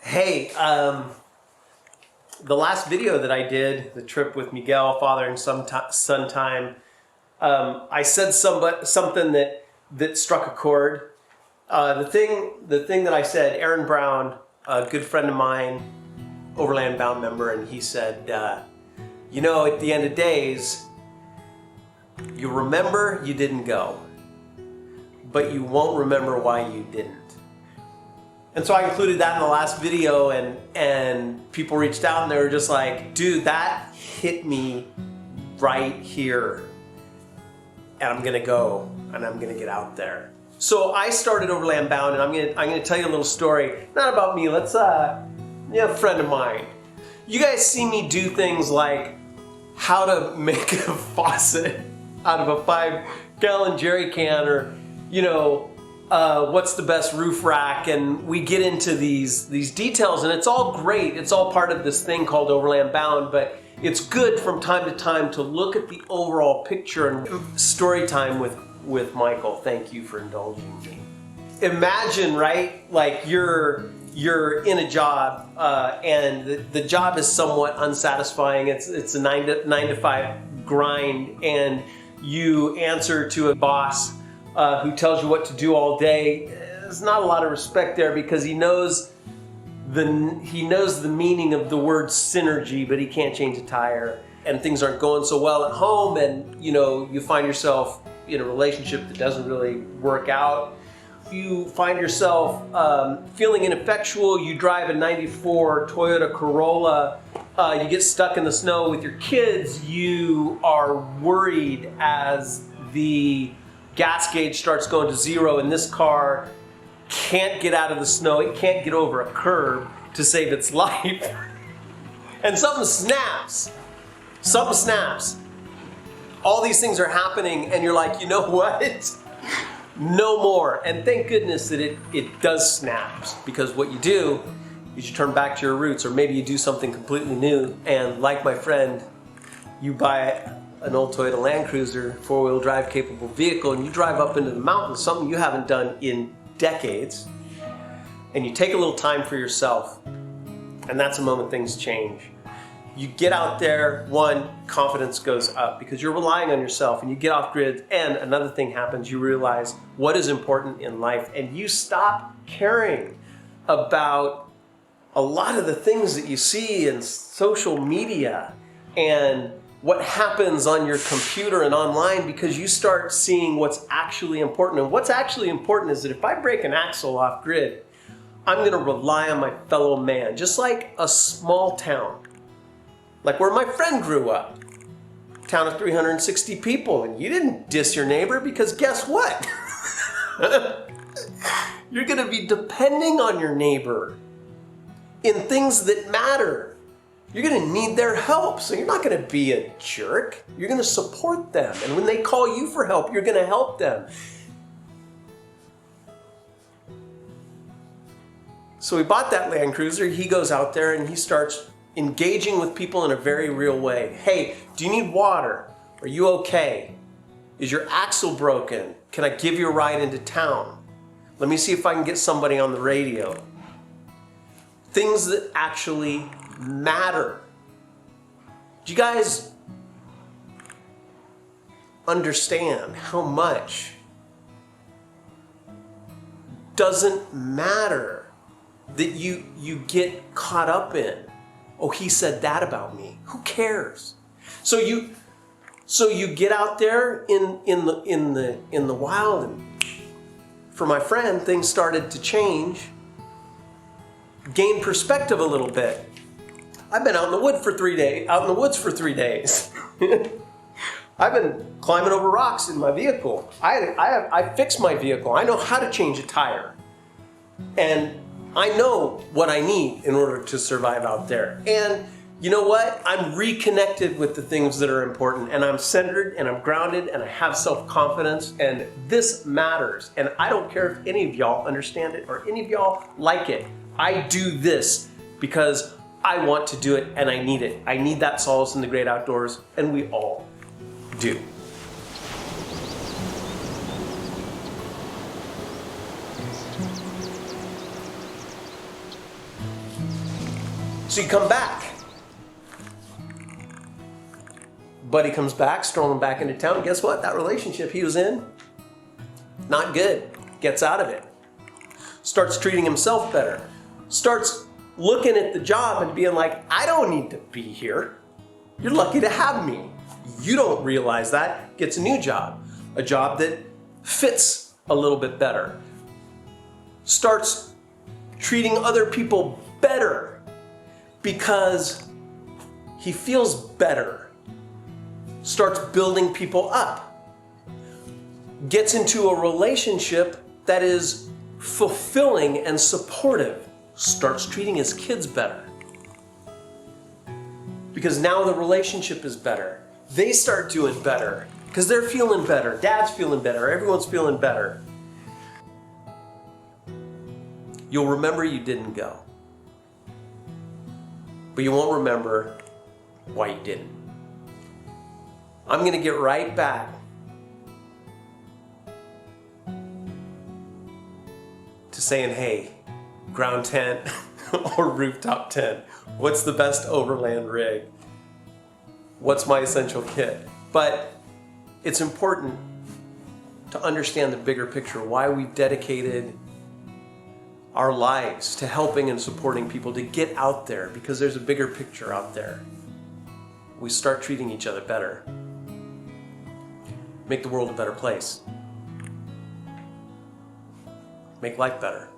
Hey, the last video that I did, the trip with Miguel, father and son time, I said something that struck a chord. The thing that I said, Aaron Brown, a good friend of mine, Overland Bound member, and he said, you know, at the end of days, you remember you didn't go, but you won't remember why you didn't. And so I included that in the last video, and people reached out and they were just like, dude, that hit me right here. And I'm gonna go and I'm gonna get out there. So I started Overland Bound, and I'm gonna tell you a little story, not about me, let's a friend of mine. You guys see me do things like how to make a faucet out of a 5-gallon jerry can, or what's the best roof rack, and we get into these details, and it's all great. It's all part of this thing called Overland Bound, but it's good from time to time to look at the overall picture. And story time with Michael. Thank you for indulging me. Imagine, right, like you're in a job and the job is somewhat unsatisfying. It's a 9 to 5 grind, and you answer to a boss who tells you what to do all day. There's not a lot of respect there because he knows the meaning of the word synergy, but he can't change a tire. And things aren't going so well at home, and you find yourself in a relationship that doesn't really work out. You find yourself feeling ineffectual. You drive a 94 Toyota Corolla. You get stuck in the snow with your kids. You are worried as the gas gauge starts going to 0, and this car can't get out of the snow. It can't get over a curb to save its life. And something snaps. Something snaps. All these things are happening, and you're like, you know what? No more. And thank goodness that it does snap, because what you do is you turn back to your roots, or maybe you do something completely new. And like my friend, you buy an old Toyota Land Cruiser, 4-wheel drive capable vehicle, and you drive up into the mountains, something you haven't done in decades, and you take a little time for yourself, and that's the moment things change. You get out there, one, confidence goes up because you're relying on yourself, and you get off grid, and another thing happens, you realize what is important in life, and you stop caring about a lot of the things that you see in social media and what happens on your computer and online, because you start seeing what's actually important. And what's actually important is that if I break an axle off grid, I'm gonna rely on my fellow man, just like a small town, like where my friend grew up, town of 360 people, and you didn't diss your neighbor, because guess what? You're gonna be depending on your neighbor in things that matter. You're gonna need their help, so you're not gonna be a jerk. You're gonna support them, and when they call you for help, you're gonna help them. So he bought that Land Cruiser. He goes out there and he starts engaging with people in a very real way. Hey, do you need water? Are you okay? Is your axle broken? Can I give you a ride into town? Let me see if I can get somebody on the radio. Things that actually matter. Do you guys understand how much doesn't matter that you get caught up in? Oh, he said that about me. Who cares? So you get out there in the wild, and for my friend, things started to change. Gain perspective a little bit. I've been out in the woods for 3 days. I've been climbing over rocks in my vehicle. I fixed my vehicle. I know how to change a tire. And I know what I need in order to survive out there. And you know what? I'm reconnected with the things that are important, and I'm centered, and I'm grounded, and I have self-confidence, and this matters. And I don't care if any of y'all understand it or any of y'all like it. I do this because I want to do it, and I need it. I need that solace in the great outdoors, and we all do. So you come back. Buddy comes back, strolling back into town. Guess what? That relationship he was in, not good. Gets out of it. Starts treating himself better. Starts looking at the job and being like, I don't need to be here. You're lucky to have me. You don't realize that. Gets a new job. A job that fits a little bit better. Starts treating other people better because he feels better. Starts building people up. Gets into a relationship that is fulfilling and supportive. Starts treating his kids better. Because now the relationship is better. They start doing better because they're feeling better. Dad's feeling better. Everyone's feeling better. You'll remember you didn't go. But you won't remember why you didn't. I'm going to get right back to saying, hey, ground tent or rooftop tent, what's the best overland rig? What's my essential kit? But it's important to understand the bigger picture, why we've dedicated our lives to helping and supporting people to get out there, because there's a bigger picture out there. We start treating each other better. Make the world a better place. Make life better.